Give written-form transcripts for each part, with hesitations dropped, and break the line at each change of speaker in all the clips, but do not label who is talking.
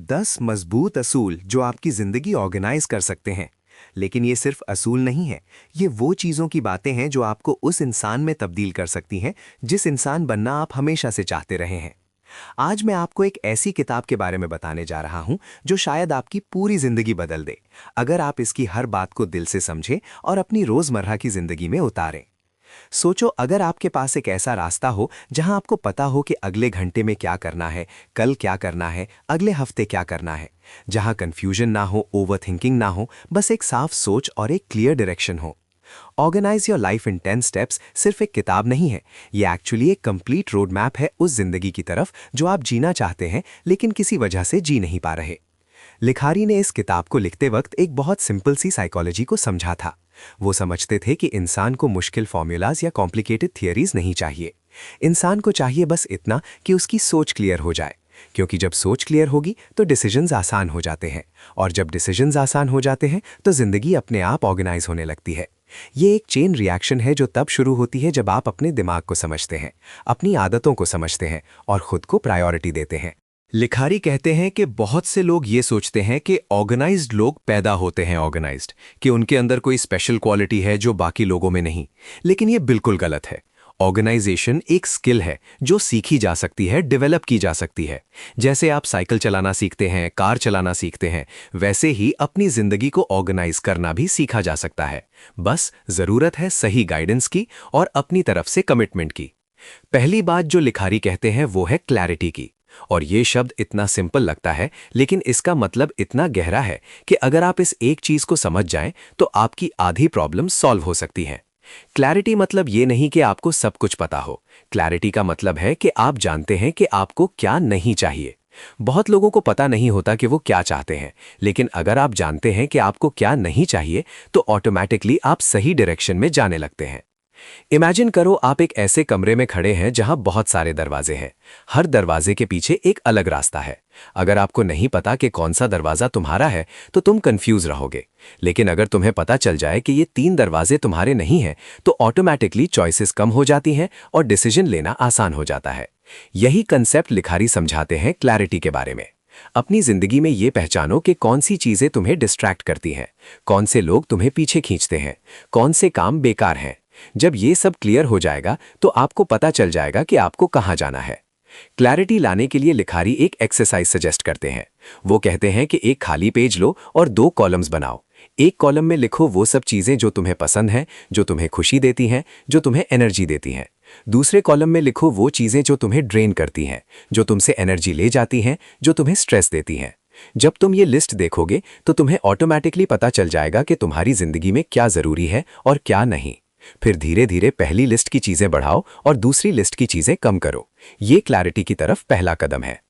10 मजबूत असूल जो आपकी जिंदगी ऑर्गेनाइज कर सकते हैं। लेकिन ये सिर्फ असूल नहीं है, ये वो चीज़ों की बातें हैं जो आपको उस इंसान में तब्दील कर सकती हैं जिस इंसान बनना आप हमेशा से चाहते रहे हैं। आज मैं आपको एक ऐसी किताब के बारे में बताने जा रहा हूं जो शायद आपकी पूरी जिंदगी बदल दे, अगर आप इसकी हर बात को दिल से समझें और अपनी रोजमर्रा की जिंदगी में उतारें। सोचो, अगर आपके पास एक ऐसा रास्ता हो जहां आपको पता हो कि अगले घंटे में क्या करना है, कल क्या करना है, अगले हफ्ते क्या करना है, जहां कंफ्यूजन ना हो, ओवरथिंकिंग ना हो, बस एक साफ सोच और एक क्लियर डायरेक्शन हो। Organise your life in 10 steps सिर्फ एक किताब नहीं है, ये एक्चुअली एक कंप्लीट रोड मैप है उस जिंदगी की तरफ जो आप जीना चाहते हैं लेकिन किसी वजह से जी नहीं पा रहे। लिखारी ने इस किताब को लिखते वक्त एक बहुत सिंपल सी साइकोलॉजी को समझा था। वो समझते थे कि इंसान को मुश्किल फॉर्मूलाज या कॉम्प्लिकेटेड थियरीज नहीं चाहिए। इंसान को चाहिए बस इतना कि उसकी सोच क्लियर हो जाए, क्योंकि जब सोच क्लियर होगी तो डिसीजंस आसान हो जाते हैं, और जब डिसीजंस आसान हो जाते हैं तो जिंदगी अपने आप ऑर्गेनाइज होने लगती है। ये एक चेन रिएक्शन है जो तब शुरू होती है जब आप अपने दिमाग को समझते हैं, अपनी आदतों को समझते हैं और खुद को प्रायोरिटी देते हैं। लिखारी कहते हैं कि बहुत से लोग ये सोचते हैं कि ऑर्गेनाइज्ड लोग पैदा होते हैं ऑर्गेनाइज्ड, कि उनके अंदर कोई स्पेशल क्वालिटी है जो बाकी लोगों में नहीं। लेकिन ये बिल्कुल गलत है। ऑर्गेनाइजेशन एक स्किल है जो सीखी जा सकती है, डेवलप की जा सकती है। जैसे आप साइकिल चलाना सीखते हैं, कार चलाना सीखते हैं, वैसे ही अपनी जिंदगी को ऑर्गेनाइज करना भी सीखा जा सकता है। बस जरूरत है सही गाइडेंस की और अपनी तरफ से कमिटमेंट की। पहली बात जो लिखारी कहते हैं वो है क्लैरिटी की। और ये शब्द इतना सिंपल लगता है, लेकिन इसका मतलब इतना गहरा है कि अगर आप इस एक चीज को समझ जाएं तो आपकी आधी प्रॉब्लम सॉल्व हो सकती हैं। क्लैरिटी मतलब ये नहीं कि आपको सब कुछ पता हो। क्लैरिटी का मतलब है कि आप जानते हैं कि आपको क्या नहीं चाहिए। बहुत लोगों को पता नहीं होता कि वो क्या चाहते हैं, लेकिन अगर आप जानते हैं कि आपको क्या नहीं चाहिए तो ऑटोमैटिकली आप सही डायरेक्शन में जाने लगते हैं। इमेजिन करो, आप एक ऐसे कमरे में खड़े हैं जहां बहुत सारे दरवाजे हैं। हर दरवाजे के पीछे एक अलग रास्ता है। अगर आपको नहीं पता कि कौन सा दरवाजा तुम्हारा है तो तुम कंफ्यूज रहोगे। लेकिन अगर तुम्हें पता चल जाए कि ये 3 दरवाजे तुम्हारे नहीं हैं तो ऑटोमैटिकली चॉइसेस कम हो जाती हैं और डिसीजन लेना आसान हो जाता है। यही कंसेप्ट लिखारी समझाते हैं क्लैरिटी के बारे में। अपनी जिंदगी में ये पहचानो कि कौन सी चीजें तुम्हें डिस्ट्रैक्ट करती हैं, कौन से लोग तुम्हें पीछे खींचते हैं, कौन से काम बेकार हैं। जब ये सब क्लियर हो जाएगा तो आपको पता चल जाएगा कि आपको कहां जाना है। क्लैरिटी लाने के लिए लिखारी एक एक्सरसाइज सजेस्ट करते हैं। वो कहते हैं कि एक खाली पेज लो और 2 कॉलम्स बनाओ। एक कॉलम में लिखो वो सब चीजें जो तुम्हें पसंद हैं, जो तुम्हें खुशी देती हैं, जो तुम्हें एनर्जी देती हैं। दूसरे कॉलम में लिखो वो चीजें जो तुम्हें ड्रेन करती हैं, जो तुमसे एनर्जी ले जाती हैं, जो तुम्हें स्ट्रेस देती हैं। जब तुम ये लिस्ट देखोगे तो तुम्हें ऑटोमैटिकली पता चल जाएगा कि तुम्हारी जिंदगी में क्या जरूरी है और क्या नहीं। फिर धीरे धीरे पहली लिस्ट की चीजें बढ़ाओ और दूसरी लिस्ट की चीजें कम करो। ये क्लैरिटी की तरफ पहला कदम है।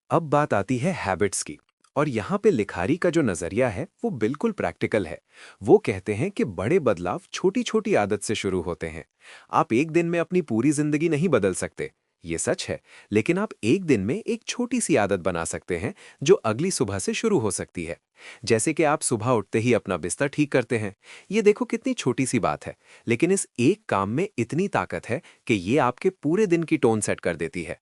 अब बात आती है हैबिट्स की, और यहाँ पे लिखारी का जो नजरिया है वो बिल्कुल प्रैक्टिकल है। वो कहते हैं कि बड़े बदलाव छोटी छोटी आदत से शुरू होते हैं। आप एक दिन में अपनी पूरी जिंदगी नहीं बदल सकते, ये सच है, लेकिन आप एक दिन में एक छोटी सी आदत बना सकते हैं जो अगली सुबह से शुरू हो सकती है। जैसे कि आप सुबह उठते ही अपना बिस्तर ठीक करते हैं। ये देखो कितनी छोटी सी बात है, लेकिन इस एक काम में इतनी ताकत है कि ये आपके पूरे दिन की टोन सेट कर देती है।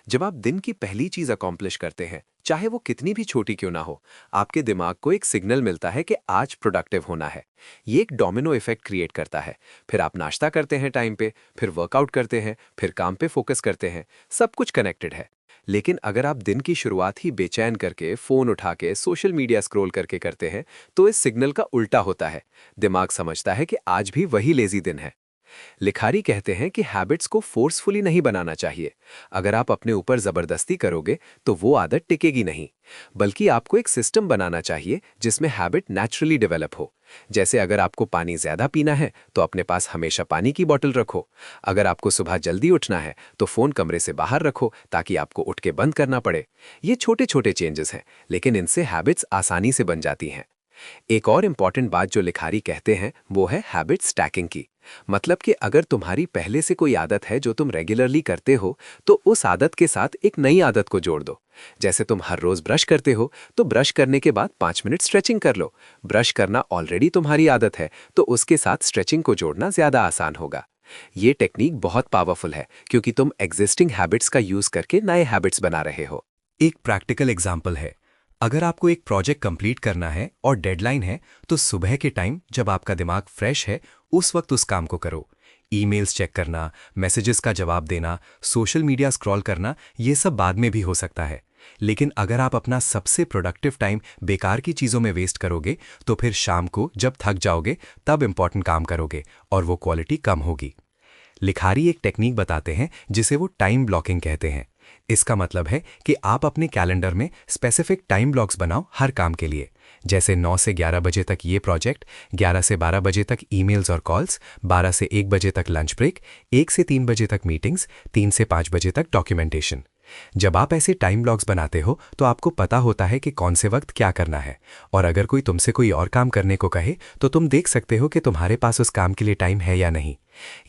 जब आप दिन की पहली चीज अकॉम्प्लिश करते हैं, चाहे वो कितनी भी छोटी क्यों ना हो, आपके दिमाग को एक सिग्नल मिलता है कि आज प्रोडक्टिव होना है। ये एक डोमिनो इफेक्ट क्रिएट करता है। फिर आप नाश्ता करते हैं टाइम पे, फिर वर्कआउट करते हैं, फिर काम पे फोकस करते हैं। सब कुछ कनेक्टेड है। लेकिन अगर आप दिन की शुरुआत ही बेचैन करके, फोन उठा के, सोशल मीडिया स्क्रॉल करके करते हैं तो इस सिग्नल का उल्टा होता है। दिमाग समझता है कि आज भी वही लेजी दिन है। लिखारी कहते हैं कि हैबिट्स को फोर्सफुली नहीं बनाना चाहिए। अगर आप अपने ऊपर जबरदस्ती करोगे तो वो आदत टिकेगी नहीं, बल्कि आपको एक सिस्टम बनाना चाहिए जिसमें हैबिट नेचुरली डेवलप हो। जैसे अगर आपको पानी ज्यादा पीना है तो अपने पास हमेशा पानी की बोतल रखो। अगर आपको सुबह जल्दी उठना है तो फोन कमरे से बाहर रखो ताकि आपको उठ के बंद करना पड़े। ये छोटे छोटे चेंजेस हैं, लेकिन इनसे हैबिट्स आसानी से बन जाती हैं। एक और इम्पॉर्टेंट बात जो लिखारी कहते हैं वो है हैबिट स्टैकिंग की। मतलब कि अगर तुम्हारी पहले से कोई आदत है जो तुम रेगुलरली करते हो तो उस आदत के साथ एक नई आदत को जोड़ दो। जैसे तुम हर रोज ब्रश करते हो तो ब्रश करने के बाद 5 मिनट स्ट्रेचिंग कर लो। ब्रश करना ऑलरेडी तुम्हारी आदत है तो उसके साथ स्ट्रेचिंग को जोड़ना ज्यादा आसान होगा। ये टेक्निक बहुत पावरफुल है क्योंकि तुम एग्जिस्टिंग हैबिट्स का यूज करके नए हैबिट्स बना रहे हो। एक प्रैक्टिकल एग्जाम्पल है। अगर आपको एक प्रोजेक्ट कंप्लीट करना है और डेडलाइन है, तो सुबह के टाइम जब आपका दिमाग फ्रेश है, उस वक्त उस काम को करो। ईमेल्स चेक करना, मैसेजेस का जवाब देना, सोशल मीडिया स्क्रॉल करना, ये सब बाद में भी हो सकता है। लेकिन अगर आप अपना सबसे प्रोडक्टिव टाइम बेकार की चीज़ों में वेस्ट करोगे, तो फिर शाम को जब थक जाओगे तब इंपॉर्टेंट काम करोगे और वो क्वालिटी कम होगी। लिखारी एक टेक्निक बताते हैं जिसे वो टाइम ब्लॉकिंग कहते हैं। इसका मतलब है कि आप अपने कैलेंडर में स्पेसिफिक टाइम ब्लॉक्स बनाओ हर काम के लिए। जैसे 9 से 11 बजे तक ये प्रोजेक्ट, 11 से 12 बजे तक ईमेल्स और कॉल्स, 12 से 1 बजे तक लंच ब्रेक, 1 से 3 बजे तक मीटिंग्स, 3 से 5 बजे तक डॉक्यूमेंटेशन। जब आप ऐसे टाइम ब्लॉक्स बनाते हो तो आपको पता होता है कि कौन से वक्त क्या करना है, और अगर कोई तुमसे कोई और काम करने को कहे तो तुम देख सकते हो कि तुम्हारे पास उस काम के लिए टाइम है या नहीं।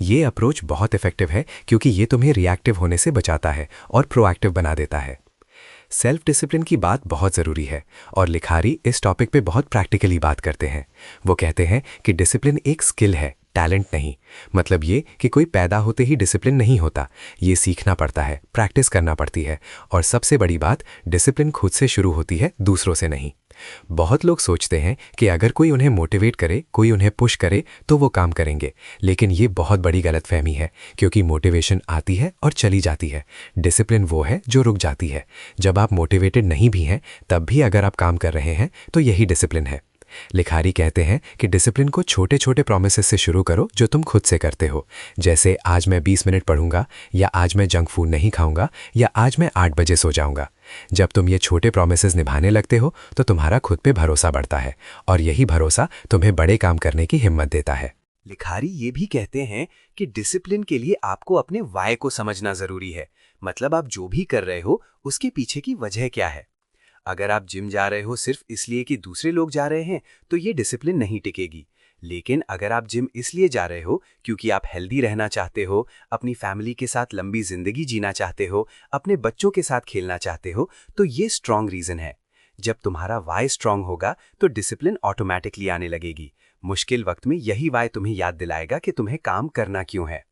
ये अप्रोच बहुत इफेक्टिव है क्योंकि ये तुम्हें रिएक्टिव होने से बचाता है और प्रोएक्टिव बना देता है। सेल्फ डिसिप्लिन की बात बहुत ज़रूरी है और लिखारी इस टॉपिक पे बहुत प्रैक्टिकली बात करते हैं। वो कहते हैं कि डिसिप्लिन एक स्किल है, टैलेंट नहीं। मतलब ये कि कोई पैदा होते ही डिसिप्लिन नहीं होता, ये सीखना पड़ता है, प्रैक्टिस करना पड़ती है। और सबसे बड़ी बात, डिसिप्लिन खुद से शुरू होती है, दूसरों से नहीं। बहुत लोग सोचते हैं कि अगर कोई उन्हें मोटिवेट करे, कोई उन्हें पुश करे तो वो काम करेंगे, लेकिन ये बहुत बड़ी गलतफहमी है क्योंकि मोटिवेशन आती है और चली जाती है। डिसिप्लिन वो है जो रुक जाती है। जब आप मोटिवेटेड नहीं भी हैं तब भी अगर आप काम कर रहे हैं तो यही डिसिप्लिन है। लिखारी कहते हैं कि डिसिप्लिन को छोटे छोटे प्रॉमिसेस से शुरू करो जो तुम खुद से करते हो। जैसे आज मैं 20 मिनट पढ़ूंगा, या आज मैं जंक फूड नहीं खाऊंगा, या आज मैं 8 बजे सो जाऊंगा। जब तुम ये छोटे प्रॉमिसेस निभाने लगते हो तो तुम्हारा खुद पे भरोसा बढ़ता है और यही भरोसा तुम्हें बड़े काम करने की हिम्मत देता है। लिखारी ये भी कहते हैं कि डिसिप्लिन के लिए आपको अपने वाय को समझना जरूरी है। मतलब आप जो भी कर रहे हो उसके पीछे की वजह क्या है। अगर आप जिम जा रहे हो सिर्फ इसलिए कि दूसरे लोग जा रहे हैं तो ये डिसिप्लिन नहीं टिकेगी। लेकिन अगर आप जिम इसलिए जा रहे हो क्योंकि आप हेल्दी रहना चाहते हो, अपनी फैमिली के साथ लंबी जिंदगी जीना चाहते हो, अपने बच्चों के साथ खेलना चाहते हो, तो ये स्ट्रांग रीजन है। जब तुम्हारा वाई स्ट्रांग होगा तो डिसिप्लिन ऑटोमेटिकली आने लगेगी। मुश्किल वक्त में यही वाई तुम्हें याद दिलाएगा कि तुम्हें काम करना क्यों है।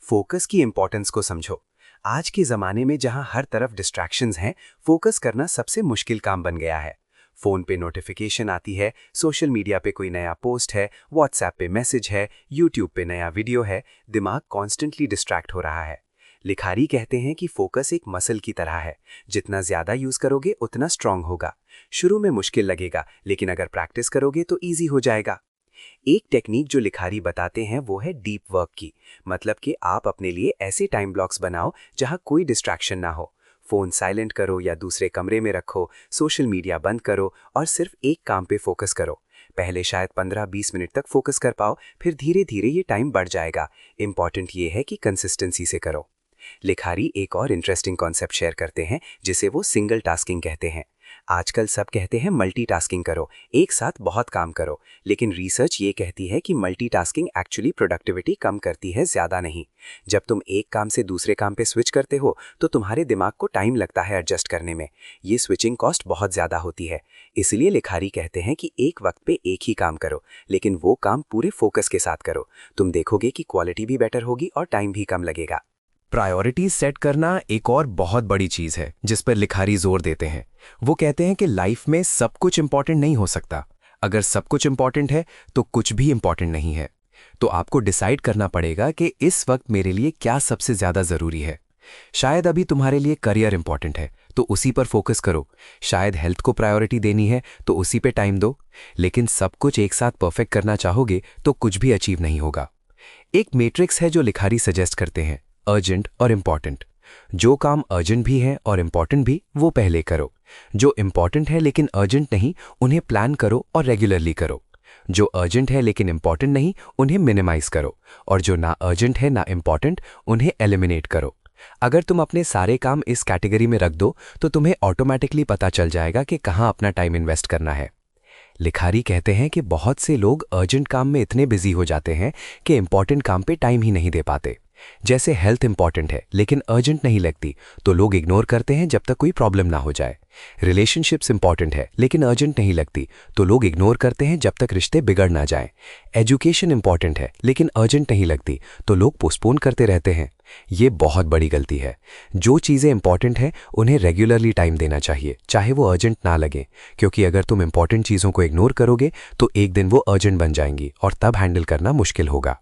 फोकस की इंपॉर्टेंस को समझो। आज के ज़माने में जहां हर तरफ डिस्ट्रैक्शंस हैं, फोकस करना सबसे मुश्किल काम बन गया है। फ़ोन पे नोटिफिकेशन आती है, सोशल मीडिया पे कोई नया पोस्ट है, व्हाट्सएप पे मैसेज है, यूट्यूब पे नया वीडियो है, दिमाग कॉन्स्टेंटली डिस्ट्रैक्ट हो रहा है। लिखारी कहते हैं कि फोकस एक मसल की तरह है, जितना ज़्यादा यूज़ करोगे उतना स्ट्रांग होगा। शुरू में मुश्किल लगेगा, लेकिन अगर प्रैक्टिस करोगे तो ईजी हो जाएगा। एक टेक्निक जो लिखारी बताते हैं वो है डीप वर्क की। मतलब कि आप अपने लिए ऐसे टाइम ब्लॉक्स बनाओ जहां कोई डिस्ट्रैक्शन ना हो। फ़ोन साइलेंट करो या दूसरे कमरे में रखो, सोशल मीडिया बंद करो और सिर्फ एक काम पे फोकस करो। पहले शायद 15-20 मिनट तक फोकस कर पाओ, फिर धीरे धीरे ये टाइम बढ़ जाएगा। इंपॉर्टेंट ये है कि कंसिस्टेंसी से करो। लिखारी एक और इंटरेस्टिंग कॉन्सेप्ट शेयर करते हैं जिसे वो सिंगल टास्किंग कहते हैं। आजकल सब कहते हैं मल्टीटास्किंग करो, एक साथ बहुत काम करो, लेकिन रिसर्च ये कहती है कि मल्टीटास्किंग एक्चुअली प्रोडक्टिविटी कम करती है, ज़्यादा नहीं। जब तुम एक काम से दूसरे काम पे स्विच करते हो तो तुम्हारे दिमाग को टाइम लगता है एडजस्ट करने में। ये स्विचिंग कॉस्ट बहुत ज़्यादा होती है। इसलिए लिखारी कहते हैं कि एक वक्त पे एक ही काम करो, लेकिन वो काम पूरे फोकस के साथ करो। तुम देखोगे कि क्वालिटी भी बेटर होगी और टाइम भी कम लगेगा। प्रायोरिटीज सेट करना एक और बहुत बड़ी चीज है जिस पर लिखारी जोर देते हैं। वो कहते हैं कि लाइफ में सब कुछ इंपॉर्टेंट नहीं हो सकता। अगर सब कुछ इंपॉर्टेंट है तो कुछ भी इंपॉर्टेंट नहीं है। तो आपको डिसाइड करना पड़ेगा कि इस वक्त मेरे लिए क्या सबसे ज्यादा जरूरी है। शायद अभी तुम्हारे लिए करियर इंपॉर्टेंट है तो उसी पर फोकस करो। शायद हेल्थ को प्रायोरिटी देनी है तो उसी पे टाइम दो। लेकिन सब कुछ एक साथ परफेक्ट करना चाहोगे तो कुछ भी अचीव नहीं होगा। एक मैट्रिक्स है जो लिखारी सजेस्ट करते हैं, अर्जेंट और इम्पॉर्टेंट। जो काम अर्जेंट भी है और इम्पॉर्टेंट भी, वो पहले करो। जो इम्पॉर्टेंट है लेकिन अर्जेंट नहीं, उन्हें प्लान करो और रेगुलरली करो। जो अर्जेंट है लेकिन इम्पॉर्टेंट नहीं, उन्हें मिनिमाइज करो। और जो ना अर्जेंट है ना इम्पॉर्टेंट, उन्हें एलिमिनेट करो। अगर तुम अपने सारे काम इस कैटेगरी में रख दो तो तुम्हें ऑटोमेटिकली पता चल जाएगा कि कहाँ अपना टाइम इन्वेस्ट करना है। लिखारी कहते हैं कि बहुत से लोग अर्जेंट काम में इतने बिजी हो जाते हैं कि इंपॉर्टेंट काम पे टाइम ही नहीं दे पाते।
जैसे हेल्थ इंपॉर्टेंट है लेकिन अर्जेंट नहीं लगती तो लोग इग्नोर करते हैं जब तक कोई प्रॉब्लम ना हो जाए। रिलेशनशिप्स इंपॉर्टेंट है लेकिन अर्जेंट नहीं लगती तो लोग इग्नोर करते हैं जब तक रिश्ते बिगड़ ना जाएं। एजुकेशन इंपॉर्टेंट है लेकिन अर्जेंट नहीं लगती तो लोग पोस्टपोन करते रहते हैं। ये बहुत बड़ी गलती है। जो चीज़ें इंपॉर्टेंट हैं उन्हें रेगुलरली टाइम देना चाहिए, चाहे वो अर्जेंट ना लगे, क्योंकि अगर तुम इंपॉर्टेंट चीज़ों को इग्नोर करोगे तो एक दिन वो अर्जेंट बन जाएंगी और तब हैंडल करना मुश्किल होगा।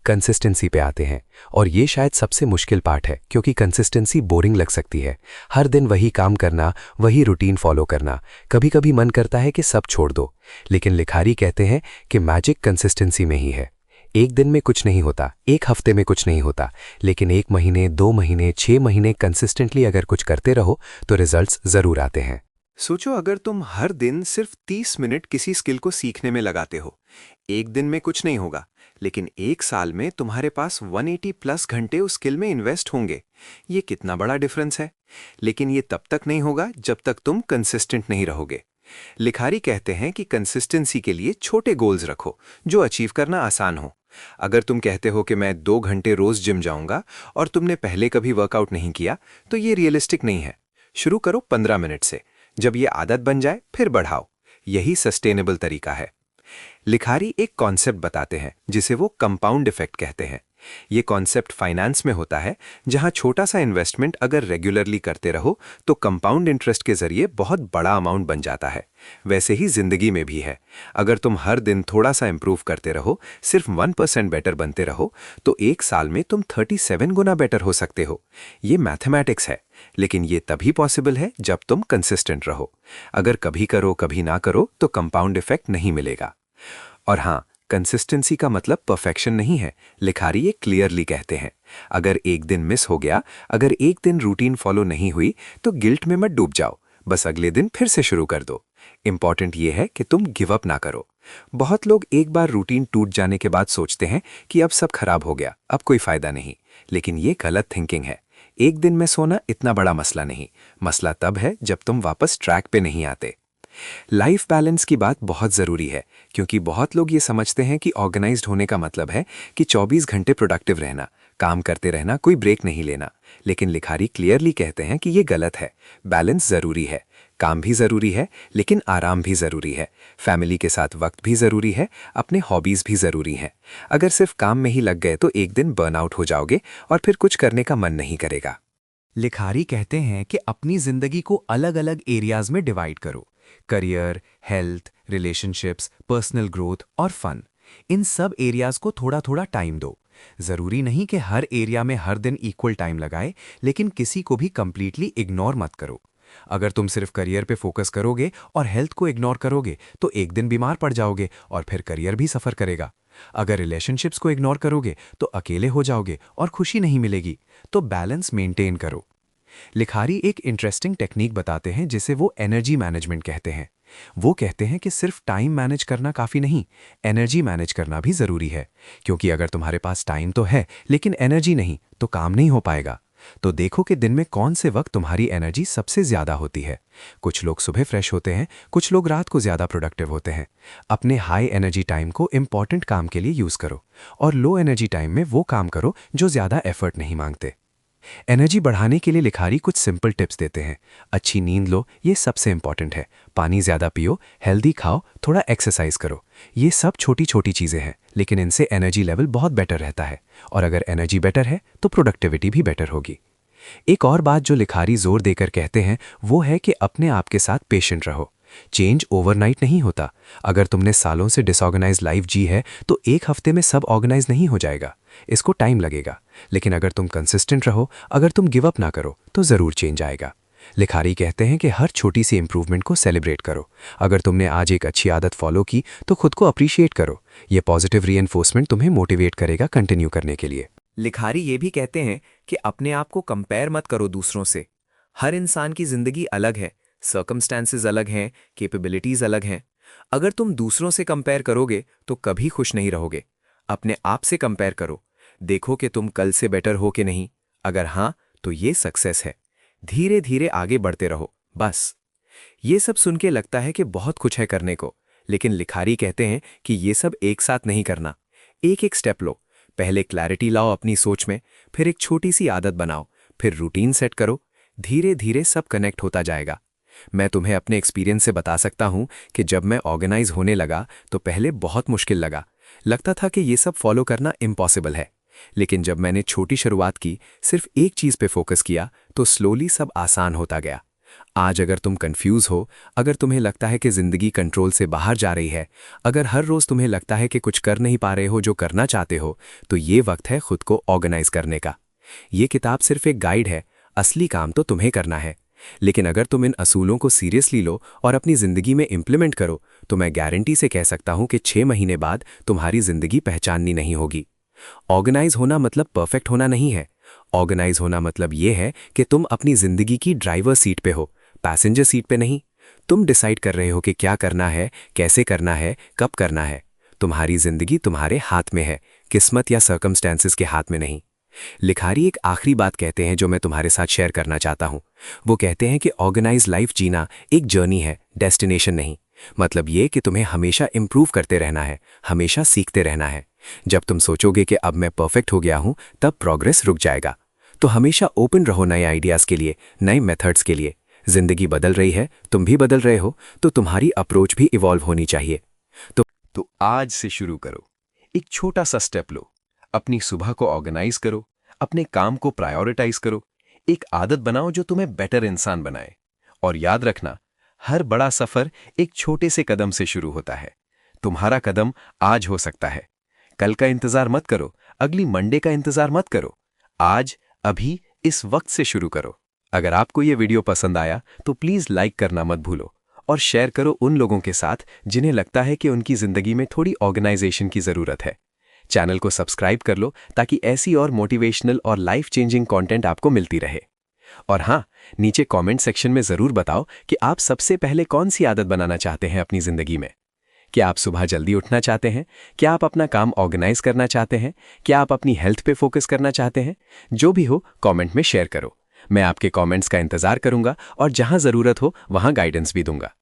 कंसिस्टेंसी पे आते हैं और ये शायद सबसे मुश्किल पार्ट है, क्योंकि कंसिस्टेंसी बोरिंग लग सकती है। हर दिन वही काम करना, वही रूटीन फॉलो करना, कभी कभी मन करता है कि सब छोड़ दो। लेकिन लिखारी कहते हैं कि मैजिक कंसिस्टेंसी में ही है। एक दिन में कुछ नहीं होता, एक हफ्ते में कुछ नहीं होता, लेकिन 1 महीने, 2 महीने, 6 महीने कंसिस्टेंटली अगर कुछ करते रहो तो रिजल्ट्स जरूर आते हैं।
सोचो, अगर तुम हर दिन सिर्फ 30 मिनट किसी स्किल को सीखने में लगाते हो, एक दिन में कुछ नहीं होगा, लेकिन एक साल में तुम्हारे पास 180 प्लस घंटे उस स्किल में इन्वेस्ट होंगे। ये कितना बड़ा डिफरेंस है। लेकिन ये तब तक नहीं होगा जब तक तुम कंसिस्टेंट नहीं रहोगे। लिखारी कहते हैं कि कंसिस्टेंसी के लिए छोटे गोल्स रखो जो अचीव करना आसान हो। अगर तुम कहते हो कि मैं 2 घंटे रोज जिम जाऊंगा और तुमने पहले कभी वर्कआउट नहीं किया, तो ये रियलिस्टिक नहीं है। शुरू करो 15 मिनट से, जब ये आदत बन जाए फिर बढ़ाओ। यही सस्टेनेबल तरीका है। लिखारी एक कॉन्सेप्ट बताते हैं जिसे वो कंपाउंड इफेक्ट कहते हैं। ये कॉन्सेप्ट फाइनेंस में होता है, जहां छोटा सा इन्वेस्टमेंट अगर रेगुलरली करते रहो तो कंपाउंड इंटरेस्ट के जरिए बहुत बड़ा अमाउंट बन जाता है। वैसे ही जिंदगी में भी है। अगर तुम हर दिन थोड़ा सा इंप्रूव करते रहो, सिर्फ 1% बेटर बनते रहो, तो एक साल में तुम 37 गुना बेटर हो सकते हो। ये मैथमेटिक्स है, लेकिन ये तभी पॉसिबल है जब तुम कंसिस्टेंट रहो। अगर कभी करो कभी ना करो तो कंपाउंड इफेक्ट नहीं मिलेगा। और हाँ, कंसिस्टेंसी का मतलब परफेक्शन नहीं है। लिखारी ये क्लियरली कहते हैं। अगर एक दिन मिस हो गया, अगर एक दिन रूटीन फॉलो नहीं हुई, तो गिल्ट में मत डूब जाओ। बस अगले दिन फिर से शुरू कर दो। इंपॉर्टेंट ये है कि तुम गिव अप ना करो। बहुत लोग एक बार रूटीन टूट जाने के बाद सोचते हैं कि अब सब खराब हो गया, अब कोई फायदा नहीं। लेकिन ये गलत थिंकिंग है। एक दिन में सोना इतना बड़ा मसला नहीं। मसला तब है जब तुम वापस ट्रैक पे नहीं आते। लाइफ बैलेंस की बात बहुत ज़रूरी है, क्योंकि बहुत लोग ये समझते हैं कि ऑर्गेनाइज्ड होने का मतलब है कि 24 घंटे प्रोडक्टिव रहना, काम करते रहना, कोई ब्रेक नहीं लेना। लेकिन लिखारी क्लियरली कहते हैं कि ये गलत है। बैलेंस ज़रूरी है। काम भी ज़रूरी है, लेकिन आराम भी ज़रूरी है। फैमिली के साथ वक्त भी ज़रूरी है, अपने हॉबीज़ भी ज़रूरी हैं। अगर सिर्फ काम में ही लग गए तो एक दिन बर्नआउट हो जाओगे और फिर कुछ करने का मन नहीं करेगा।
लिखारी कहते हैं कि अपनी जिंदगी को अलग अलग एरियाज में डिवाइड करो। Career, health, relationships, personal growth और फन, इन सब एरियाज को थोड़ा थोड़ा टाइम दो। जरूरी नहीं कि हर एरिया में हर दिन इक्वल टाइम लगाए, लेकिन किसी को भी कंप्लीटली इग्नोर मत करो। अगर तुम सिर्फ करियर पे फोकस करोगे और हेल्थ को इग्नोर करोगे तो एक दिन बीमार पड़ जाओगे और फिर करियर भी सफर करेगा। अगर रिलेशनशिप्स को इग्नोर करोगे तो अकेले हो जाओगे और खुशी नहीं मिलेगी। तो बैलेंस मेंटेन करो। लिखारी एक इंटरेस्टिंग टेक्निक बताते हैं जिसे वो एनर्जी मैनेजमेंट कहते हैं। वो कहते हैं कि सिर्फ टाइम मैनेज करना काफ़ी नहीं, एनर्जी मैनेज करना भी ज़रूरी है। क्योंकि अगर तुम्हारे पास टाइम तो है लेकिन एनर्जी नहीं तो काम नहीं हो पाएगा। तो देखो कि दिन में कौन से वक्त तुम्हारी एनर्जी सबसे ज़्यादा होती है। कुछ लोग सुबह फ्रेश होते हैं, कुछ लोग रात को ज़्यादा प्रोडक्टिव होते हैं। अपने हाई एनर्जी टाइम को इंपॉर्टेंट काम के लिए यूज़ करो और लो एनर्जी टाइम में वो काम करो जो ज़्यादा एफर्ट नहीं मांगते। एनर्जी बढ़ाने के लिए लिखारी कुछ सिंपल टिप्स देते हैं। अच्छी नींद लो, ये सबसे इंपॉर्टेंट है। पानी ज़्यादा पियो, हेल्दी खाओ, थोड़ा एक्सरसाइज करो। ये सब छोटी छोटी चीज़ें हैं, लेकिन इनसे एनर्जी लेवल बहुत बेटर रहता है। और अगर एनर्जी बेटर है तो प्रोडक्टिविटी भी बेटर होगी। एक और बात जो लिखारी जोर देकर कहते हैं वो है कि अपने आप के साथ पेशेंट रहो। चेंज ओवरनाइट नहीं होता। अगर तुमने सालों से डिसऑर्गेनाइज लाइफ जी है तो एक हफ्ते में सब ऑर्गेनाइज नहीं हो जाएगा। इसको टाइम लगेगा। लेकिन अगर तुम कंसिस्टेंट रहो, अगर तुम गिव अप ना करो, तो ज़रूर चेंज आएगा। लिखारी कहते हैं कि हर छोटी सी इंप्रूवमेंट को सेलिब्रेट करो। अगर तुमने आज एक अच्छी आदत फॉलो की तो खुद को अप्रिशिएट करो। ये पॉजिटिव रीइंफोर्समेंट तुम्हें मोटिवेट करेगा कंटिन्यू करने के लिए।
लिखारी ये भी कहते हैं कि अपने आप को कंपेयर मत करो दूसरों से। हर इंसान की जिंदगी अलग है, सर्कमस्टेंसेस अलग हैं, कैपेबिलिटीज अलग हैं। अगर तुम दूसरों से कंपेयर करोगे तो कभी खुश नहीं रहोगे। अपने आप से कंपेयर करो। देखो कि तुम कल से बेटर हो कि नहीं। अगर हाँ, तो ये सक्सेस है। धीरे धीरे आगे बढ़ते रहो, बस। ये सब सुन के लगता है कि बहुत कुछ है करने को, लेकिन लिखारी कहते हैं कि ये सब एक साथ नहीं करना। एक एक स्टेप लो। पहले क्लैरिटी लाओ अपनी सोच में, फिर एक छोटी सी आदत बनाओ, फिर रूटीन सेट करो। धीरे धीरे सब कनेक्ट होता जाएगा। मैं तुम्हें अपने एक्सपीरियंस से बता सकता हूं कि जब मैं ऑर्गेनाइज होने लगा तो पहले बहुत मुश्किल लगा। लगता था कि ये सब फॉलो करना इम्पॉसिबल है। लेकिन जब मैंने छोटी शुरुआत की, सिर्फ एक चीज़ पे फोकस किया, तो स्लोली सब आसान होता गया। आज अगर तुम कंफ्यूज हो, अगर तुम्हें लगता है कि ज़िंदगी कंट्रोल से बाहर जा रही है, अगर हर रोज़ तुम्हें लगता है कि कुछ कर नहीं पा रहे हो जो करना चाहते हो, तो ये वक्त है खुद को ऑर्गेनाइज करने का। ये किताब सिर्फ एक गाइड है, असली काम तो तुम्हें करना है। लेकिन अगर तुम इन असूलों को सीरियसली लो और अपनी ज़िंदगी में इम्प्लीमेंट करो, तो मैं गारंटी से कह सकता हूं कि 6 महीने बाद तुम्हारी ज़िंदगी पहचाननी नहीं होगी। ऑर्गेनाइज होना मतलब परफेक्ट होना नहीं है। ऑर्गेनाइज होना मतलब ये है कि तुम अपनी ज़िंदगी की ड्राइवर सीट पे हो, पैसेंजर सीट पे नहीं। तुम डिसाइड कर रहे हो कि क्या करना है, कैसे करना है, कब करना है। तुम्हारी ज़िंदगी तुम्हारे हाथ में है, किस्मत या सर्कमस्टेंसेस के हाथ में नहीं। लिखारी एक आखिरी बात कहते हैं जो मैं तुम्हारे साथ शेयर करना चाहता हूं। वो कहते हैं कि ऑर्गेनाइज लाइफ जीना एक जर्नी है, डेस्टिनेशन नहीं। मतलब ये कि तुम्हें हमेशा इंप्रूव करते रहना है, हमेशा सीखते रहना है। जब तुम सोचोगे कि अब मैं परफेक्ट हो गया हूं, तब प्रोग्रेस रुक जाएगा। तो हमेशा ओपन रहो नए आइडियाज़ के लिए, नए मेथड्स के लिए। जिंदगी बदल रही है, तुम भी बदल रहे हो, तो तुम्हारी अप्रोच भी इवॉल्व होनी चाहिए।
तो आज से शुरू करो। एक छोटा सा स्टेप लो। अपनी सुबह को ऑर्गेनाइज करो, अपने काम को प्रायोरिटाइज करो। एक आदत बनाओ जो तुम्हें बेटर इंसान बनाए। और याद रखना, हर बड़ा सफर एक छोटे से कदम से शुरू होता है। तुम्हारा कदम आज हो सकता है। कल का इंतजार मत करो, अगली मंडे का इंतजार मत करो। आज, अभी, इस वक्त से शुरू करो। अगर आपको ये वीडियो पसंद आया तो प्लीज लाइक करना मत भूलो और शेयर करो उन लोगों के साथ जिन्हें लगता है कि उनकी जिंदगी में थोड़ी ऑर्गेनाइजेशन की जरूरत है। चैनल को सब्सक्राइब कर लो ताकि ऐसी और मोटिवेशनल और लाइफ चेंजिंग कंटेंट आपको मिलती रहे। और हाँ, नीचे कमेंट सेक्शन में जरूर बताओ कि आप सबसे पहले कौन सी आदत बनाना चाहते हैं अपनी जिंदगी में। क्या आप सुबह जल्दी उठना चाहते हैं? क्या आप अपना काम ऑर्गेनाइज करना चाहते हैं? क्या आप अपनी हेल्थ पे फोकस करना चाहते हैं? जो भी हो, कमेंट में शेयर करो। मैं आपके कमेंट्स का इंतजार करूंगा और जहां जरूरत हो वहां गाइडेंस भी दूंगा।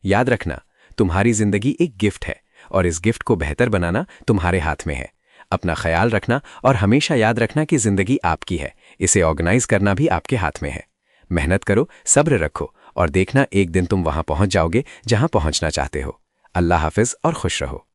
याद रखना, तुम्हारी जिंदगी एक गिफ्ट है और इस गिफ्ट को बेहतर बनाना तुम्हारे हाथ में है। अपना ख्याल रखना और हमेशा याद रखना कि जिंदगी आपकी है, इसे ऑर्गेनाइज करना भी आपके हाथ में है। मेहनत करो, सब्र रखो और देखना एक दिन तुम वहां पहुंच जाओगे जहां पहुंचना चाहते हो। अल्लाह हाफिज और खुश रहो।